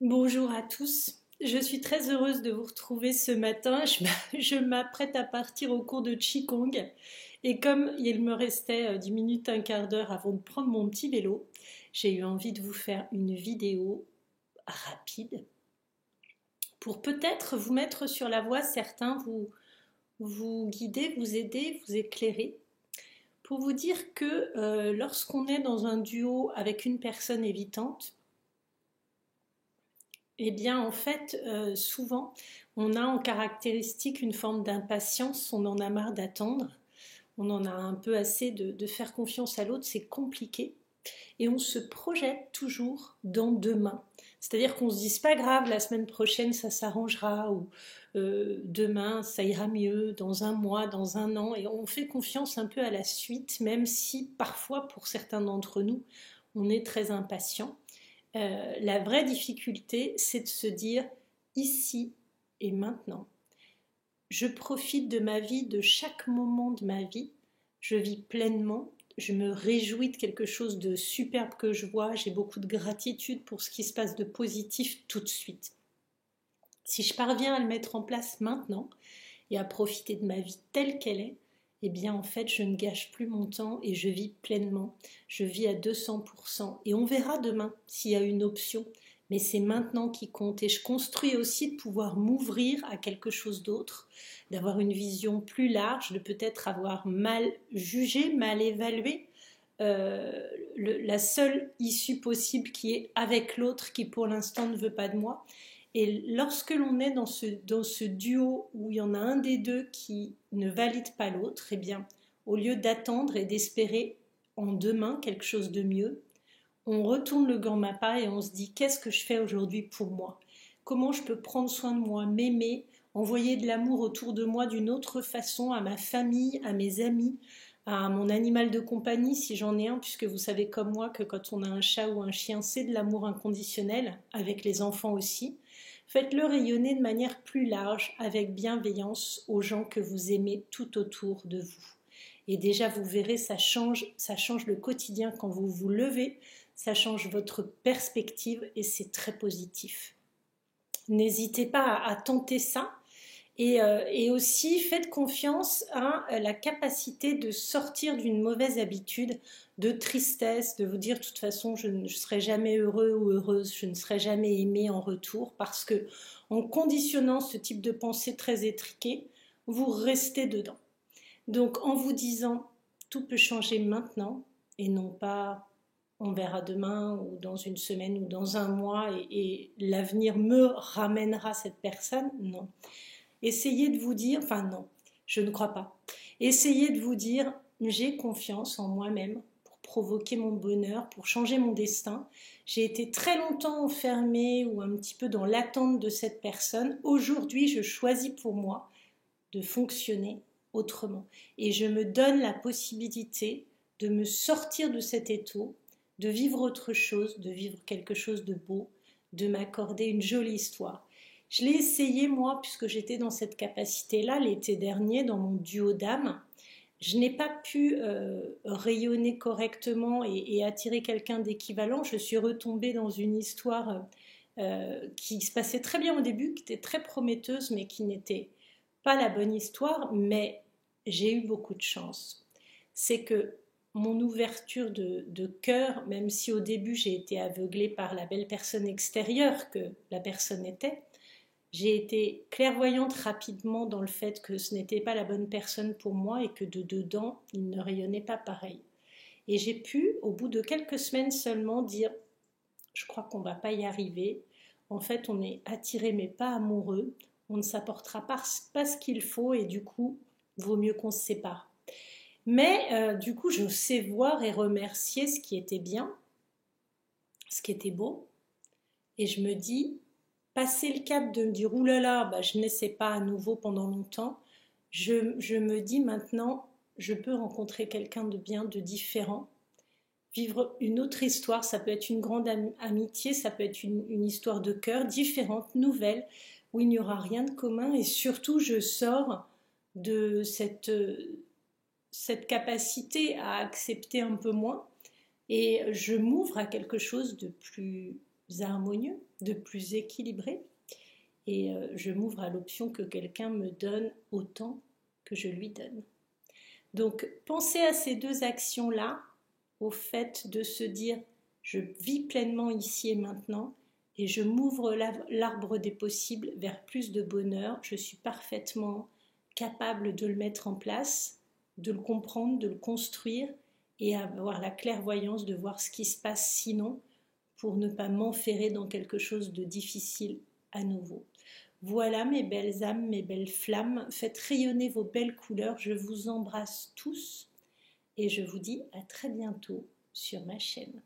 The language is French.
Bonjour à tous, je suis très heureuse de vous retrouver ce matin. Je m'apprête à partir au cours de Qigong et comme il me restait 10 minutes, un quart d'heure avant de prendre mon petit vélo, j'ai eu envie de vous faire une vidéo rapide pour peut-être vous mettre sur la voie, certains vous guider, vous aider, vous éclairer, pour vous dire que lorsqu'on est dans un duo avec une personne évitante, eh bien, en fait, souvent, on a en caractéristique une forme d'impatience, on en a marre d'attendre, on en a un peu assez de faire confiance à l'autre, c'est compliqué, et on se projette toujours dans demain. C'est-à-dire qu'on se dit, c'est pas grave, la semaine prochaine, ça s'arrangera, ou demain, ça ira mieux, dans un mois, dans un an, et on fait confiance un peu à la suite, même si parfois, pour certains d'entre nous, on est très impatient. La vraie difficulté, c'est de se dire ici et maintenant. Je profite de ma vie, de chaque moment de ma vie. Je vis pleinement. Je me réjouis de quelque chose de superbe que je vois. J'ai beaucoup de gratitude pour ce qui se passe de positif tout de suite. Si je parviens à le mettre en place maintenant et à profiter de ma vie telle qu'elle est, eh bien en fait je ne gâche plus mon temps et je vis pleinement, je vis à 200% et on verra demain s'il y a une option, mais c'est maintenant qui compte et je construis aussi de pouvoir m'ouvrir à quelque chose d'autre, d'avoir une vision plus large, de peut-être avoir mal jugé, mal évalué la seule issue possible qui est avec l'autre qui pour l'instant ne veut pas de moi. Et lorsque l'on est dans ce duo où il y en a un des deux qui ne valide pas l'autre, eh bien, au lieu d'attendre et d'espérer en demain quelque chose de mieux, on retourne le grand mappa et on se dit qu'est-ce que je fais aujourd'hui pour moi? Comment je peux prendre soin de moi, m'aimer, envoyer de l'amour autour de moi d'une autre façon à ma famille, à mes amis, à mon animal de compagnie si j'en ai un, puisque vous savez comme moi que quand on a un chat ou un chien, c'est de l'amour inconditionnel, avec les enfants aussi. Faites-le rayonner de manière plus large, avec bienveillance aux gens que vous aimez tout autour de vous. Et déjà, vous verrez, ça change le quotidien quand vous vous levez, ça change votre perspective et c'est très positif. N'hésitez pas à tenter ça. Et aussi, faites confiance à la capacité de sortir d'une mauvaise habitude, de tristesse, de vous dire de toute façon je ne serai jamais heureux ou heureuse, je ne serai jamais aimé en retour, parce que en conditionnant ce type de pensée très étriquée, vous restez dedans. Donc en vous disant tout peut changer maintenant et non pas on verra demain ou dans une semaine ou dans un mois et l'avenir me ramènera cette personne, non. Essayez de vous dire, enfin non, je ne crois pas. Essayez de vous dire, j'ai confiance en moi-même pour provoquer mon bonheur, pour changer mon destin. J'ai été très longtemps enfermée ou un petit peu dans l'attente de cette personne. Aujourd'hui, je choisis pour moi de fonctionner autrement. Et je me donne la possibilité de me sortir de cet étau, de vivre autre chose, de vivre quelque chose de beau, de m'accorder une jolie histoire. Je l'ai essayé moi, puisque j'étais dans cette capacité-là l'été dernier, dans mon duo d'âme. Je n'ai pas pu rayonner correctement et attirer quelqu'un d'équivalent. Je suis retombée dans une histoire qui se passait très bien au début, qui était très prometteuse, mais qui n'était pas la bonne histoire. Mais j'ai eu beaucoup de chance. C'est que mon ouverture de cœur, même si au début j'ai été aveuglée par la belle personne extérieure que la personne était, j'ai été clairvoyante rapidement dans le fait que ce n'était pas la bonne personne pour moi et que de dedans, il ne rayonnait pas pareil. Et j'ai pu, au bout de quelques semaines seulement, dire « je crois qu'on ne va pas y arriver. En fait, on est attiré mais pas amoureux. On ne s'apportera pas ce qu'il faut et du coup, vaut mieux qu'on se sépare. » Mais du coup, je sais voir et remercier ce qui était bien, ce qui était beau. Et je me dis passer le cap de me dire oulala, bah, je n'essaie pas à nouveau pendant longtemps, je me dis maintenant, je peux rencontrer quelqu'un de bien, de différent, vivre une autre histoire, ça peut être une grande amitié, ça peut être une histoire de cœur différente, nouvelle, où il n'y aura rien de commun et surtout je sors de cette capacité à accepter un peu moins et je m'ouvre à quelque chose de plus harmonieux, de plus équilibré et je m'ouvre à l'option que quelqu'un me donne autant que je lui donne. Donc pensez à ces deux actions-là, au fait de se dire je vis pleinement ici et maintenant et je m'ouvre l'arbre des possibles vers plus de bonheur, je suis parfaitement capable de le mettre en place, de le comprendre, de le construire et avoir la clairvoyance de voir ce qui se passe sinon pour ne pas m'enferrer dans quelque chose de difficile à nouveau. Voilà mes belles âmes, mes belles flammes, faites rayonner vos belles couleurs, je vous embrasse tous et je vous dis à très bientôt sur ma chaîne.